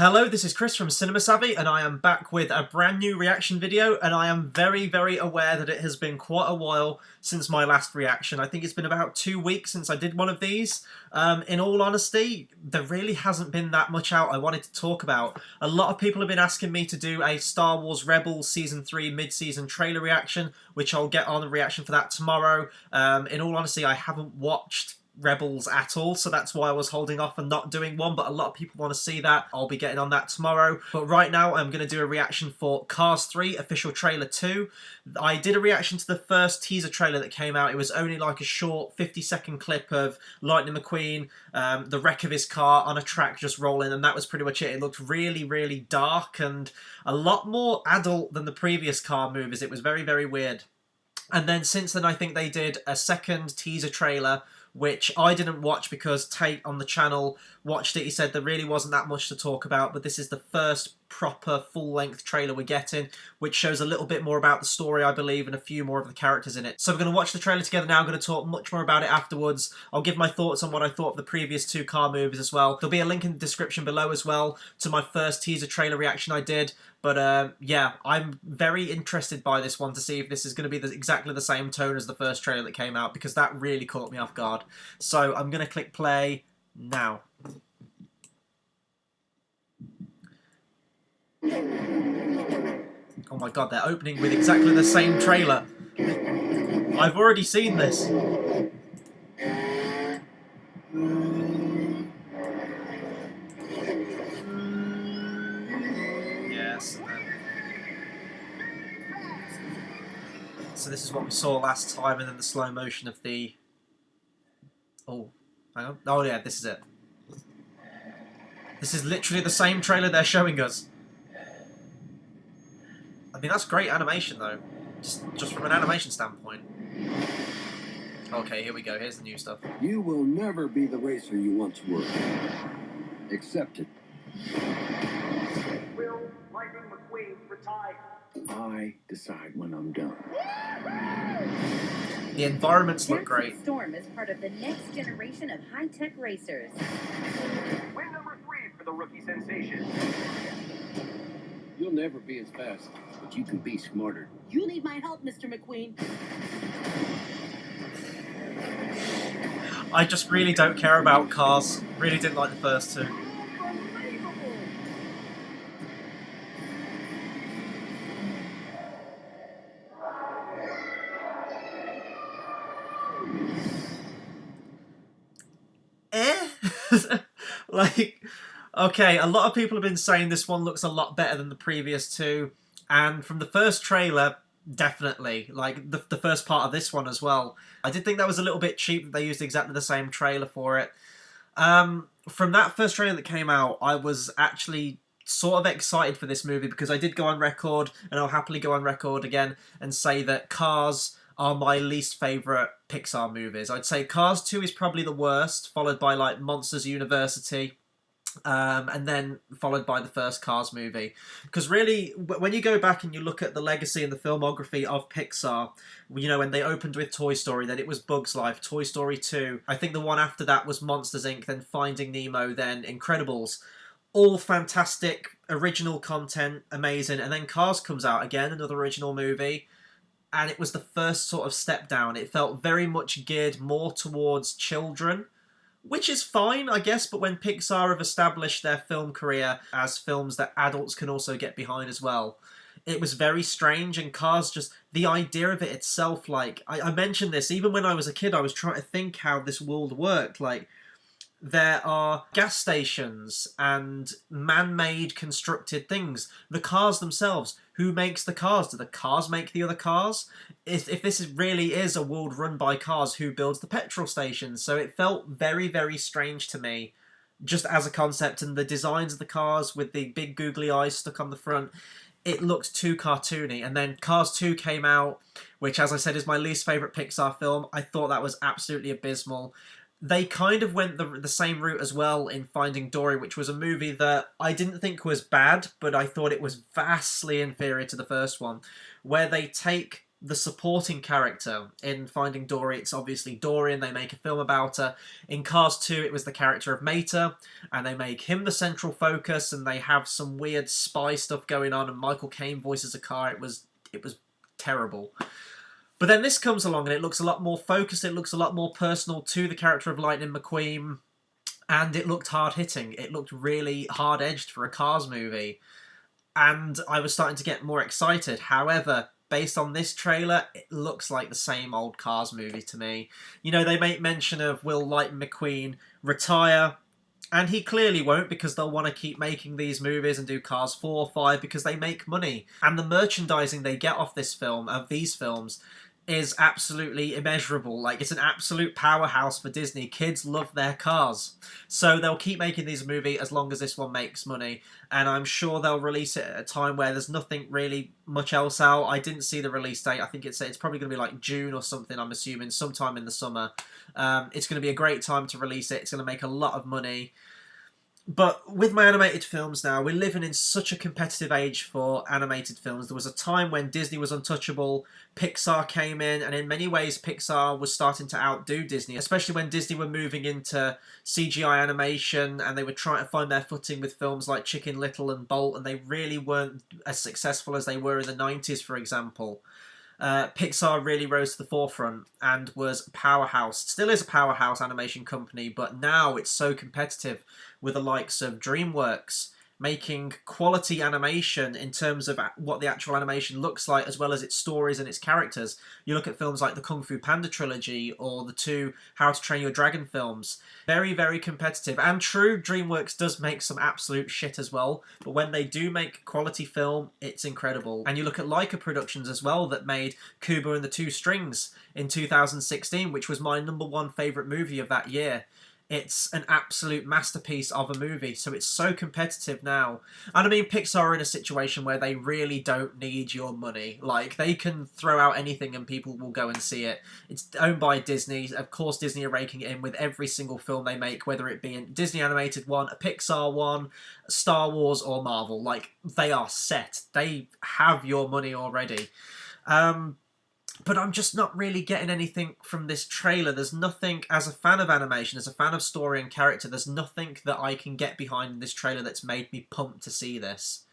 Hello, this is Chris from Cinema Savvy, and I am back with a brand new reaction video, and I am very, very aware that it has been quite a while since my last reaction. I think it's been about 2 weeks since I did one of these. In all honesty, there really hasn't been that much out I wanted to talk about. A lot of people have been asking me to do a Star Wars Rebels Season 3 mid-season trailer reaction, which I'll get on a reaction for that tomorrow. In all honesty, I haven't watched Rebels at all, so that's why I was holding off and not doing one, but a lot of people want to see that. I'll be getting on that tomorrow. But right now I'm going to do a reaction for Cars 3 official trailer 2. I did a reaction to the first teaser trailer that came out. It was only like a short 50-second clip of Lightning McQueen, the wreck of his car on a track just rolling, and that was pretty much it. It looked really, really dark and a lot more adult than the previous car movies. It was very, very weird. And then since then I think they did a second teaser trailer, which I didn't watch because Tate on the channel watched it. He said there really wasn't that much to talk about, but this is the first proper full-length trailer we're getting, which shows a little bit more about the story, I believe, and a few more of the characters in it. So we're going to watch the trailer together now. I'm going to talk much more about it afterwards. I'll give my thoughts on what I thought of the previous two car movies as well. There'll be a link in the description below as well to my first teaser trailer reaction I did. But yeah, I'm very interested by this one to see if this is going to be exactly the same tone as the first trailer that came out, because that really caught me off guard. So I'm going to click play now. Oh my god, they're opening with exactly the same trailer. I've already seen this. Yes. So this is what we saw last time, and then the slow motion of the... Oh, hang on. Oh yeah, this is it. This is literally the same trailer they're showing us. I mean, that's great animation, though. Just from an animation standpoint. Okay, here we go. Here's the new stuff. You will never be the racer you once were. Accept it. Will Lightning McQueen retire? I decide when I'm done. The environments look great. Storm is part of the next generation of high-tech racers. Win number 3 for the rookie sensation. You'll never be as fast, but you can be smarter. You need my help, Mr. McQueen. I just really don't care about cars. Really didn't like the first two. Like, okay, a lot of people have been saying this one looks a lot better than the previous two, and from the first trailer, definitely. Like, the first part of this one as well. I did think that was a little bit cheap that they used exactly the same trailer for it. From that first trailer that came out, I was actually sort of excited for this movie, because I did go on record, and I'll happily go on record again and say that Cars are my least favourite Pixar movies. I'd say Cars 2 is probably the worst, followed by like Monsters University, and then followed by the first Cars movie. Because really, when you go back and you look at the legacy and the filmography of Pixar, you know, when they opened with Toy Story, then it was Bug's Life, Toy Story 2. I think the one after that was Monsters, Inc., then Finding Nemo, then Incredibles. All fantastic, original content, amazing. And then Cars comes out again, another original movie. And it was the first sort of step down. It felt very much geared more towards children, which is fine, I guess, but when Pixar have established their film career as films that adults can also get behind as well, it was very strange. And Cars, just the idea of it itself, like, I mentioned this, even when I was a kid, I was trying to think how this world worked. Like, there are gas stations and man-made constructed things. The cars themselves. Who makes the cars? Do the cars make the other cars? If this really is a world run by cars, who builds the petrol stations? So it felt very, very strange to me, just as a concept. And the designs of the cars with the big googly eyes stuck on the front, it looked too cartoony. And then Cars 2 came out, which, as I said, is my least favourite Pixar film. I thought that was absolutely abysmal. They kind of went the same route as well in Finding Dory, which was a movie that I didn't think was bad, but I thought it was vastly inferior to the first one, where they take the supporting character. In Finding Dory, it's obviously Dory, and they make a film about her. In Cars 2, it was the character of Mater, and they make him the central focus, and they have some weird spy stuff going on, and Michael Caine voices a car. It was terrible. But then this comes along, and it looks a lot more focused, it looks a lot more personal to the character of Lightning McQueen, and it looked hard-hitting. It looked really hard-edged for a Cars movie. And I was starting to get more excited. However, based on this trailer, it looks like the same old Cars movie to me. You know, they make mention of will Lightning McQueen retire, and he clearly won't, because they'll want to keep making these movies and do Cars 4, 5, because they make money. And the merchandising they get off this film, of these films, is absolutely immeasurable. Like, it's an absolute powerhouse for Disney. Kids love their cars. So they'll keep making these movies as long as this one makes money. And I'm sure they'll release it at a time where there's nothing really much else out. I didn't see the release date. I think it's probably going to be like June or something, I'm assuming, sometime in the summer. It's going to be a great time to release it. It's going to make a lot of money. But with my animated films now, we're living in such a competitive age for animated films. There was a time when Disney was untouchable, Pixar came in, and in many ways Pixar was starting to outdo Disney, especially when Disney were moving into CGI animation and they were trying to find their footing with films like Chicken Little and Bolt, and they really weren't as successful as they were in the 90s, for example. Pixar really rose to the forefront and was a powerhouse. Still is a powerhouse animation company, but now it's so competitive with the likes of DreamWorks, making quality animation in terms of what the actual animation looks like, as well as its stories and its characters. You look at films like the Kung Fu Panda trilogy or the two How to Train Your Dragon films. Very, very competitive. And true, DreamWorks does make some absolute shit as well, but when they do make quality film, it's incredible. And you look at Laika Productions as well, that made Kubo and the Two Strings in 2016, which was my #1 favourite movie of that year. It's an absolute masterpiece of a movie, so it's so competitive now. And I mean, Pixar are in a situation where they really don't need your money. Like, they can throw out anything and people will go and see it. It's owned by Disney. Of course, Disney are raking it in with every single film they make, whether it be a Disney animated one, a Pixar one, Star Wars, or Marvel. Like, they are set. They have your money already. But I'm just not really getting anything from this trailer. There's nothing, as a fan of animation, as a fan of story and character, there's nothing that I can get behind in this trailer that's made me pumped to see this.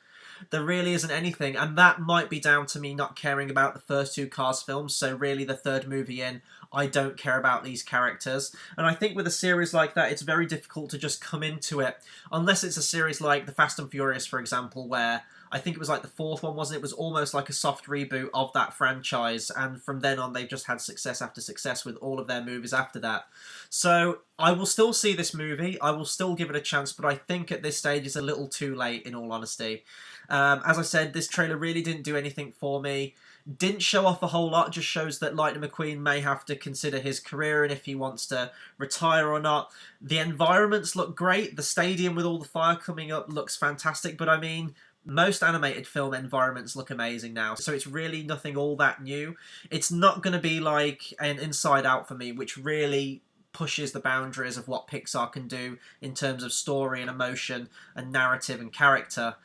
There really isn't anything, and that might be down to me not caring about the first two Cars films, so really the third movie in, I don't care about these characters. And I think with a series like that, it's very difficult to just come into it, unless it's a series like The Fast and Furious, for example, where I think it was like the fourth one, wasn't it? It was almost like a soft reboot of that franchise, and from then on they've just had success after success with all of their movies after that. So I will still see this movie, I will still give it a chance, but I think at this stage it's a little too late, in all honesty. As I said, this trailer really didn't do anything for me. Didn't show off a whole lot, just shows that Lightning McQueen may have to consider his career and if he wants to retire or not. The environments look great, the stadium with all the fire coming up looks fantastic, but I mean, most animated film environments look amazing now, so it's really nothing all that new. It's not going to be like an Inside Out for me, which really pushes the boundaries of what Pixar can do in terms of story and emotion and narrative and character.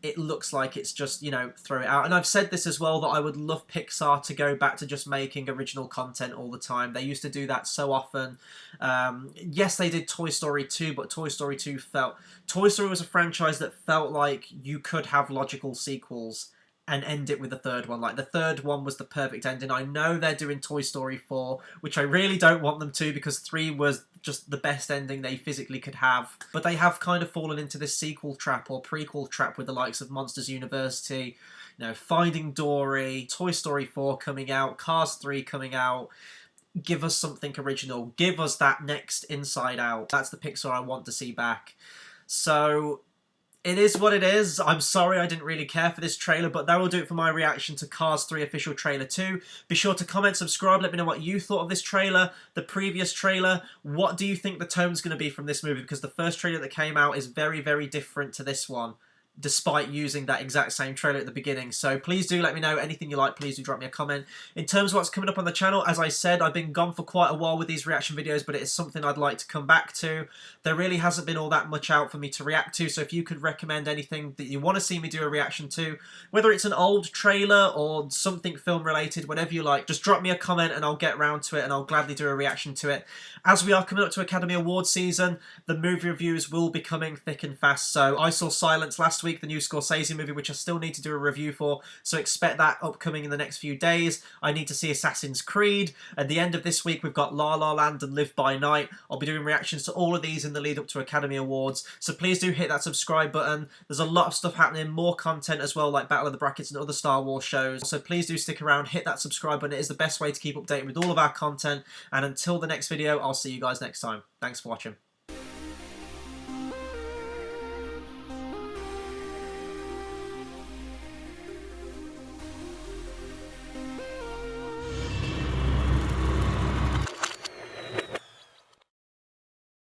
It looks like it's just, you know, throw it out. And I've said this as well, that I would love Pixar to go back to just making original content all the time. They used to do that so often. Yes, they did Toy Story 2, but Toy Story 2 Toy Story was a franchise that felt like you could have logical sequels and end it with the third one. Like, the third one was the perfect ending. I know they're doing Toy Story 4, which I really don't want them to, because 3 was just the best ending they physically could have. But they have kind of fallen into this sequel trap or prequel trap with the likes of Monsters University, you know, Finding Dory, Toy Story 4 coming out, Cars 3 coming out. Give us something original. Give us that next Inside Out. That's the Pixar I want to see back. So it is what it is. I'm sorry I didn't really care for this trailer, but that will do it for my reaction to Cars 3 official trailer 2. Be sure to comment, subscribe, let me know what you thought of this trailer, the previous trailer. What do you think the tone's going to be from this movie? Because the first trailer that came out is very, very different to this one. despite using that exact same trailer at the beginning. So please do let me know anything you like. Please do drop me a comment. In terms of what's coming up on the channel, as I said, I've been gone for quite a while with these reaction videos, but it is something I'd like to come back to. There really hasn't been all that much out for me to react to, so if you could recommend anything that you want to see me do a reaction to, whether it's an old trailer or something film related, whatever you like, just drop me a comment and I'll get round to it and I'll gladly do a reaction to it. As we are coming up to Academy Awards season, the movie reviews will be coming thick and fast. So I saw Silence last week, the new Scorsese movie, which I still need to do a review for, so expect that upcoming in the next few days. I need to see Assassin's Creed. At the end of this week, we've got La La Land and Live by Night. I'll be doing reactions to all of these in the lead up to Academy Awards, so please do hit that subscribe button. There's a lot of stuff happening, more content as well, like Battle of the Brackets and other Star Wars shows, so please do stick around, hit that subscribe button. It is the best way to keep updated with all of our content, and until the next video, I'll see you guys next time. Thanks for watching.